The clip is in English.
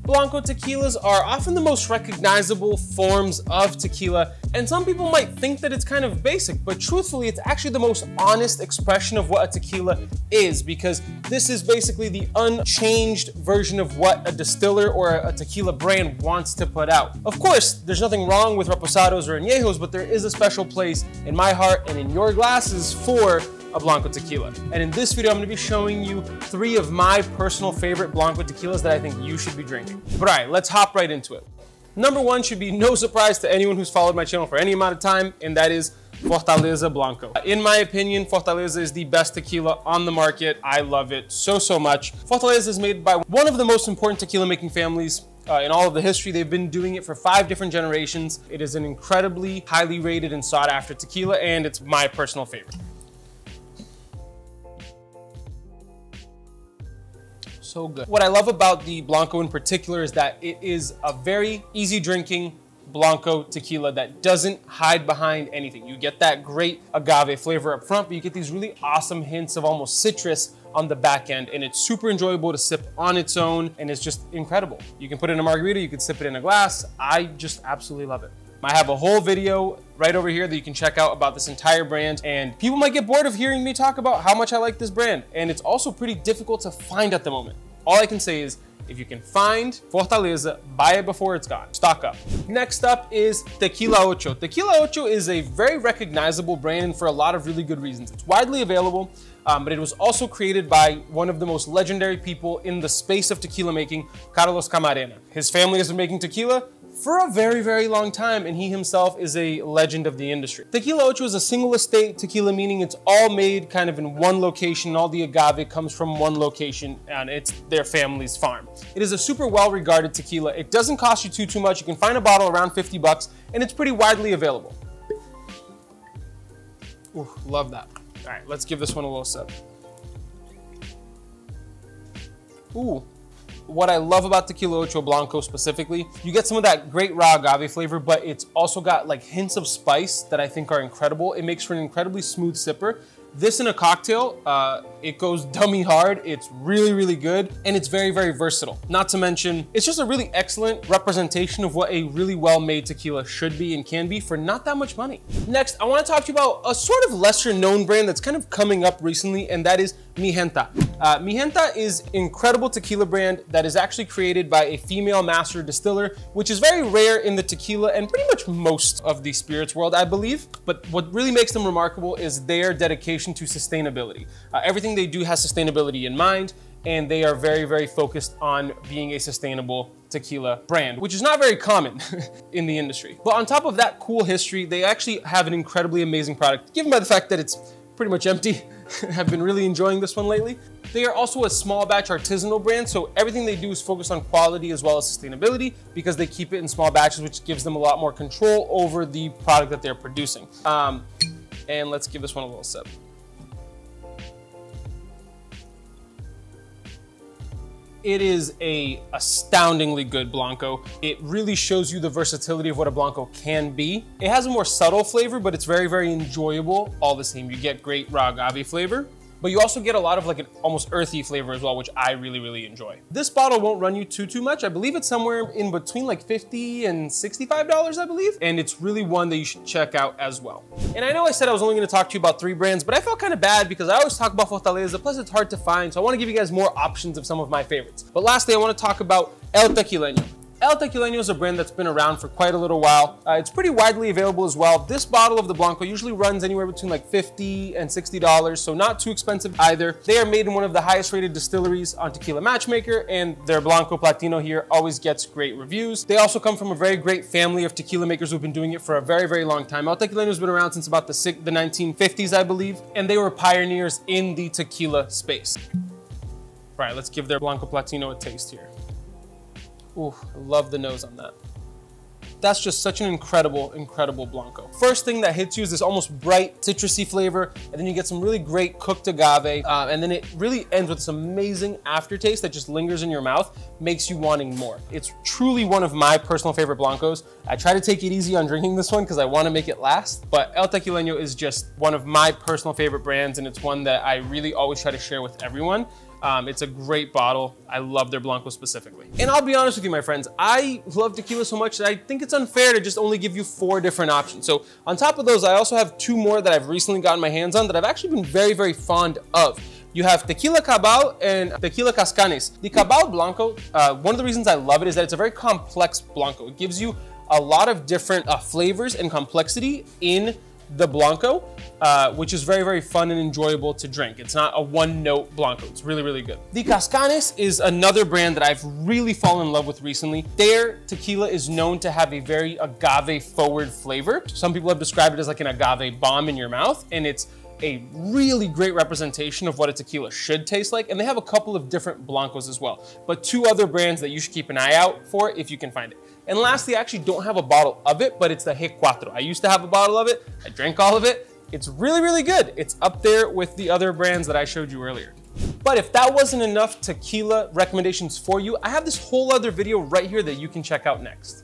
Blanco tequilas are often the most recognizable forms of tequila, and some people might think that it's kind of basic, but truthfully, it's actually the most honest expression of what a tequila is, because this is basically the unchanged version of what a distiller or a tequila brand wants to put out. Of course, there's nothing wrong with reposados or añejos, but there is a special place in my heart and in your glasses for a Blanco tequila. And in this video, I'm gonna be showing you 3 of my personal favorite Blanco tequilas that I think you should be drinking. But all right, let's hop right into it. Number 1 should be no surprise to anyone who's followed my channel for any amount of time, and that is Fortaleza Blanco. In my opinion, Fortaleza is the best tequila on the market. I love it so much. Fortaleza is made by one of the most important tequila making families in all of the history. They've been doing it for 5 different generations. It is an incredibly highly rated and sought after tequila, and it's my personal favorite. So good. What I love about the Blanco in particular is that it is a very easy drinking Blanco tequila that doesn't hide behind anything. You get that great agave flavor up front, but you get these really awesome hints of almost citrus on the back end, and it's super enjoyable to sip on its own, and it's just incredible. You can put it in a margarita, you can sip it in a glass. I just absolutely love it. I have a whole video right over here that you can check out about this entire brand, and people might get bored of hearing me talk about how much I like this brand, and it's also pretty difficult to find at the moment. All I can say is, if you can find Fortaleza, buy it before it's gone. Stock up. Next up is Tequila Ocho. Tequila Ocho is a very recognizable brand for a lot of really good reasons. It's widely available, but it was also created by one of the most legendary people in the space of tequila making, Carlos Camarena. His family has been making tequila for a very long time, and he himself is a legend of the industry. Tequila Ocho is a single estate tequila, meaning it's all made kind of in one location. All the agave comes from one location, and it's their family's farm. It is a super well-regarded tequila. It doesn't cost you too much. You can find a bottle around 50 bucks, and it's pretty widely available. Ooh, love that. All right, let's give this one a little sip. Ooh. What I love about Tequila Ocho Blanco specifically, you get some of that great raw agave flavor, but it's also got like hints of spice that I think are incredible. It makes for an incredibly smooth sipper. This in a cocktail, it goes dummy hard. It's really good, and it's very versatile. Not to mention, it's just a really excellent representation of what a really well-made tequila should be and can be for not that much money. Next, I want to talk to you about a sort of lesser known brand that's kind of coming up recently, and that is Genta. Genta is an incredible tequila brand that is actually created by a female master distiller, which is very rare in the tequila and pretty much most of the spirits world, I believe. But what really makes them remarkable is their dedication to sustainability. Everything they do has sustainability in mind, and they are very focused on being a sustainable tequila brand, which is not very common in the industry. But on top of that cool history, they actually have an incredibly amazing product, given by the fact that it's pretty much empty. I've been really enjoying this one lately. They are also a small batch artisanal brand, so everything they do is focused on quality as well as sustainability, because they keep it in small batches, which gives them a lot more control over the product that they're producing. And let's give this one a little sip. It is a astoundingly good Blanco. It really shows you the versatility of what a Blanco can be. It has a more subtle flavor, but it's very enjoyable all the same. You get great raw agave flavor, but you also get a lot of like an almost earthy flavor as well, which I really enjoy. This bottle won't run you too much. I believe it's somewhere in between like $50 and $65, I believe. And it's really one that you should check out as well. And I know I said I was only gonna talk to you about 3 brands, but I felt kind of bad because I always talk about Fortaleza, plus it's hard to find. So I wanna give you guys more options of some of my favorites. But lastly, I wanna talk about El Tequileno. El Tequileno is a brand that's been around for quite a little while. It's pretty widely available as well. This bottle of the Blanco usually runs anywhere between like $50 and $60, so not too expensive either. They are made in one of the highest rated distilleries on Tequila Matchmaker, and their Blanco Platino here always gets great reviews. They also come from a very great family of tequila makers who've been doing it for a very long time. El Tequileno has been around since about the 1950s, I believe, and they were pioneers in the tequila space. All right, let's give their Blanco Platino a taste here. Ooh, I love the nose on that. That's just such an incredible Blanco. First thing that hits you is this almost bright citrusy flavor, and then you get some really great cooked agave, and then it really ends with this amazing aftertaste that just lingers in your mouth, makes you wanting more. It's truly one of my personal favorite Blancos. I try to take it easy on drinking this one because I want to make it last, but El Tequileno is just one of my personal favorite brands, and it's one that I really always try to share with everyone. It's a great bottle. I love their Blanco specifically. And I'll be honest with you, my friends, I love tequila so much that I think it's unfair to just only give you 4 different options. So on top of those, I also have 2 more that I've recently gotten my hands on that I've actually been very, very fond of. You have Tequila Cabal and Tequila Cascanes. The Cabal Blanco, one of the reasons I love it is that it's a very complex Blanco. It gives you a lot of different flavors and complexity in the Blanco, which is very, very fun and enjoyable to drink. It's not a one-note Blanco. It's really, really good. The Cascanes is another brand that I've really fallen in love with recently. Their tequila is known to have a very agave-forward flavor. Some people have described it as like an agave bomb in your mouth, and it's a really great representation of what a tequila should taste like. And they have a couple of different Blancos as well, but 2 other brands that you should keep an eye out for if you can find it. And lastly, I actually don't have a bottle of it, but it's the G4. I used to have a bottle of it. I drank all of it. It's really, really good. It's up there with the other brands that I showed you earlier. But if that wasn't enough tequila recommendations for you, I have this whole other video right here that you can check out next.